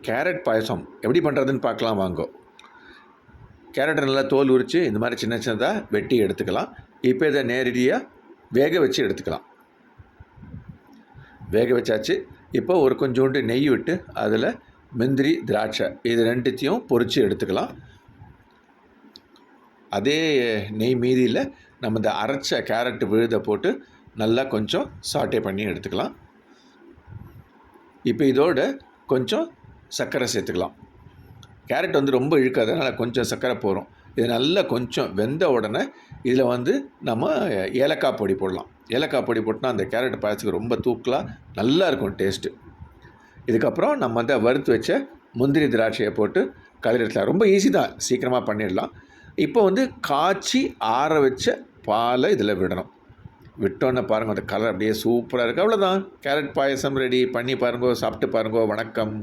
Carrot பாயசம் எப்படி பண்ணுறதுன்னு பார்க்கலாம் வாங்கோ. கேரட்டை நல்லா தோல் உரித்து இந்த மாதிரி சின்ன சின்னதாக வெட்டி எடுத்துக்கலாம். இப்போ இதை நேரடியாக வேக வச்சு எடுத்துக்கலாம். வேக வச்சாச்சு. இப்போ ஒரு கொஞ்சோண்டு நெய் விட்டு அதில் முந்திரி திராட்சை இது ரெண்டுத்தையும் பொரித்து எடுத்துக்கலாம். அதே நெய் மீதியில் நம்ம இந்த அரைச்ச கேரட் விழுதை போட்டு நல்லா கொஞ்சம் சாட்டே பண்ணி எடுத்துக்கலாம். இப்போ இதோட கொஞ்சம் சர்க்கரை சேர்த்துக்கலாம். கேரட் வந்து ரொம்ப இழுக்காது, அதனால் கொஞ்சம் சர்க்கரை போகிறோம். இது நல்லா கொஞ்சம் வெந்த உடனே இதில் நம்ம ஏலக்காய் பொடி போடலாம். ஏலக்காய் பொடி போட்டால் அந்த கேரட் பாயசத்துக்கு ரொம்ப தூக்கலாக நல்லாயிருக்கும் டேஸ்ட்டு. இதுக்கப்புறம் நம்ம வறுத்து வச்ச முந்திரி திராட்சையை போட்டு கலரி எடுக்கலாம். ரொம்ப ஈஸி தான், சீக்கிரமாக பண்ணிடலாம். இப்போ காய்ச்சி ஆற வச்ச பாலை இதில் விடணும். விட்டோன்னே பாருங்கள், அந்த கலர் அப்படியே சூப்பராக இருக்குது. அவ்வளோதான், கேரட் பாயசம் ரெடி. பண்ணி பாருங்கோ, சாப்பிட்டு பாருங்கோ. வணக்கம்.